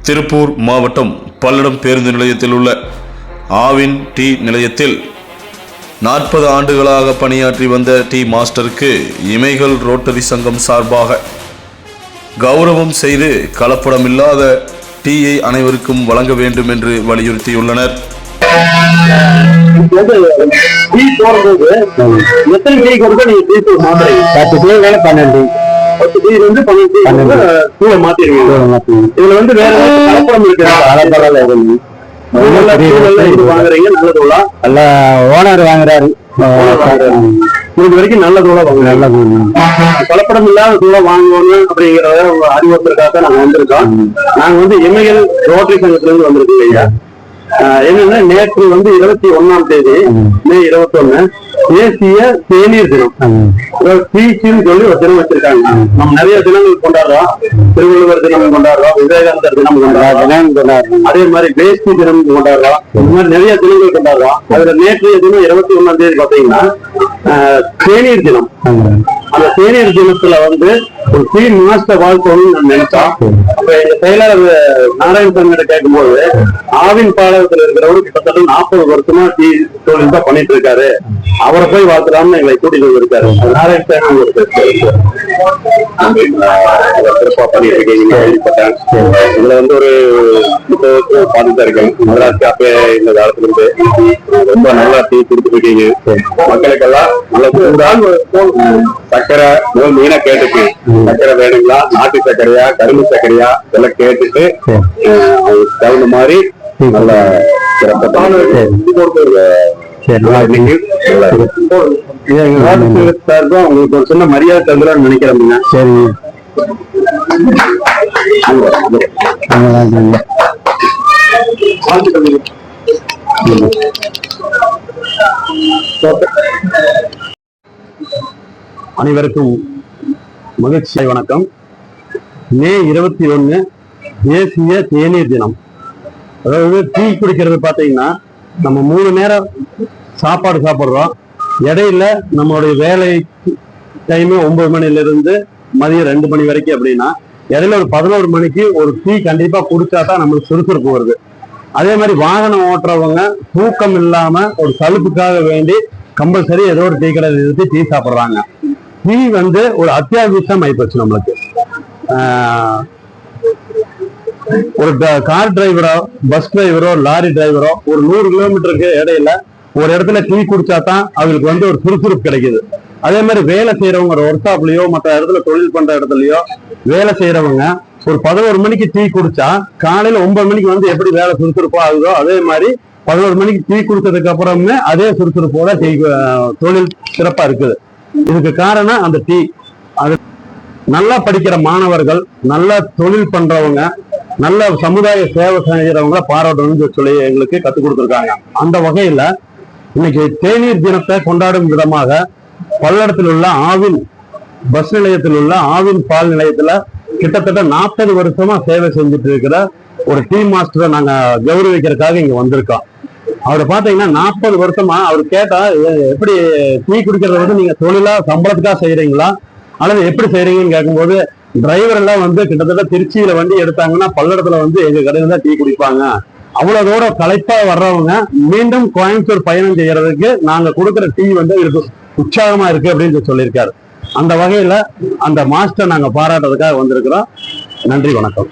திருப்பூர் மாவட்டம் பல்லடம் பேருந்து நிலையத்தில் உள்ள ஆவின் டீ நிலையத்தில் 40 ஆண்டுகளாக பணியாற்றி வந்த டீ மாஸ்டருக்கு இமைகள் ரோட்டரி சங்கம் சார்பாக கௌரவம் செய்து கலப்படமில்லாத டீயை அனைவருக்கும் வழங்க வேண்டும் என்று வலியுறுத்தியுள்ளனர். ஓனர் வாங்குறாரு இது வரைக்கும் நல்ல தூளை கலப்படம் இல்லாத தூளை வாங்கணும் அப்படிங்கிறத அறிவுறுத்தலுக்காக நாங்க வந்திருக்கோம். நாங்க வந்து இமைகள் ரோட்டரி சங்கத்துல இருந்து வந்திருக்கோம் ஐயா. என்னன்னா நேற்று வந்து 21ஆம் தேதி மே 21 தேசிய தேநீர் தினம் சொல்லி ஒரு தினம் வச்சிருக்காங்க. நம்ம நிறைய தினங்கள் கொண்டாடுறோம். திருவள்ளுவர் தினம் கொண்டாடுறோம், விவேகானந்தர் தினம் கொண்டாடுறோம், அதே மாதிரி வேஷ்டி தினம் கொண்டாடுறோம். இந்த மாதிரி நிறைய தினங்கள் கொண்டாடுறோம். அதுல நேற்றைய தினம் 21ஆம் தேதி பாத்தீங்கன்னா தேநீர் தினம். அந்த தேநீர் தினத்துல வந்து ஒரு டீ மாஸ்டர் வாழ்க்கணும்னு நான் நினைச்சோம். அப்ப எங்க செயலாளர் நாராயணசாமி கிட்ட கேட்கும்போது ஆவின் பாளையத்துல இருக்கிறவரு கிட்டத்தட்ட 40 வருஷமா டீ தொழில் தான் பண்ணிட்டு இருக்காரு, அவரை போய் வாழ்த்துறான்னு எங்களை கூட்டிட்டு வந்திருக்காரு. நாராயணசாமி சிறப்பா பண்ணிட்டு இருக்கீங்க கேள்விப்பட்டேன். இதுல வந்து ஒரு பார்த்துதான் இருக்கேன். மதராசி அப்ப இந்த காலத்துல இருந்து ரொம்ப நல்லா டீ கொடுத்துட்டு இருக்கீங்க. மக்களுக்கெல்லாம் நல்ல சக்கரை மீனை கேட்டுக்கு சக்கரை வேணுங்களா, நாட்டு சக்கரையா கரும்பு சக்கரையா இதெல்லாம் கேட்டுட்டு தகுந்த மாதிரி நல்ல சிறப்பான உங்களுக்கு ஒரு சின்ன மரியாதை தந்துடும் நினைக்கிறேன். சரி, அனைவருக்கும் மகிழ்ச்சி வணக்கம். மே 21 தேசிய தேநீர் தினம். அதாவது டீ குடிக்கிறது பார்த்தீங்கன்னா நம்ம 3 நேரம் சாப்பாடு சாப்பிட்றோம். இடையில நம்மளுடைய வேலை டைமு 9 மணிலிருந்து மதியம் 2 மணி வரைக்கும். அப்படின்னா இடையில ஒரு 11 மணிக்கு ஒரு டீ கண்டிப்பா குடிச்சா தான் நம்மளுக்கு சுறுசுறுப்பு வருது. அதே மாதிரி வாகனம் ஓட்டுறவங்க தூக்கம் இல்லாம ஒரு சலுப்புக்காக வேண்டி கம்பல்சரி ஏதோ ஒரு டீ கடை நிறுத்தி டீ சாப்பிட்றாங்க. டீ வந்து ஒரு அத்தியாவசியம் ஆயிப்போச்சு நம்மளுக்கு. ஒரு கார் டிரைவரோ, பஸ் டிரைவரோ, லாரி டிரைவரோ ஒரு 100 கிலோமீட்டருக்கு இடையில ஒரு இடத்துல டீ குடிச்சா தான் அவங்களுக்கு வந்து ஒரு சுறுசுறுப்பு கிடைக்குது. அதே மாதிரி வேலை செய்யறவங்க ஒரு ஒர்க் ஷாப்லயோ மற்ற இடத்துல தொழில் பண்ற இடத்துலயோ வேலை செய்யறவங்க ஒரு 11 மணிக்கு டீ குடிச்சா காலையில 9 மணிக்கு வந்து எப்படி வேலை சுறுசுறுப்பா ஆகுதோ அதே மாதிரி 11 மணிக்கு டீ குடிச்சதுக்கு அப்புறமே அதே சுறுசுறுப்போட டீ தொழில் சிறப்பா இருக்குது. இதுக்கு காரணம் அந்த டீ. அது நல்லா படிக்கிற மாணவர்கள், நல்லா தொழில் பண்றவங்க, நல்ல சமுதாய சேவை செய்யறவங்கள பாராட்டணும்னு சொல்லி எங்களுக்கு கத்துக் கொடுத்துருக்காங்க. அந்த வகையில இன்னைக்கு தேநீர் தினத்தை கொண்டாடும் விதமாக பல்லடத்தில் உள்ள ஆவின் பஸ் நிலையத்தில் உள்ள ஆவின் பால் நிலையத்துல கிட்டத்தட்ட 40 வருஷமா சேவை செஞ்சுட்டு இருக்கிற ஒரு டீ மாஸ்டரை நாங்க கௌரவிக்கிறதுக்காக இங்க வந்திருக்கோம். அவரை பாத்தீங்கன்னா 40 வருஷமா அவர் கேட்டா எப்படி டீ குடிக்கிறத வந்து நீங்க தொழிலா சம்பளத்துக்காக செய்யறீங்களா அல்லது எப்படி செய்யறீங்கன்னு கேட்கும்போது டிரைவர் எல்லாம் வந்து கிட்டத்தட்ட திருச்சியில வண்டி எடுத்தாங்கன்னா பல்லடத்துல வந்து எங்க கடையில தான் டீ குடிப்பாங்க. அவ்வளவோட களைப்பா வர்றவங்க மீண்டும் கோயம்புத்தூர் பயணம் செய்யறதுக்கு நாங்க கொடுக்குற டீ வந்து இருக்கு உற்சாகமா இருக்கு அப்படின்னு சொல்லியிருக்காரு. அந்த வகையில அந்த மாஸ்டர் நாங்க பாராட்டுறதுக்காக வந்திருக்கிறோம். நன்றி, வணக்கம்.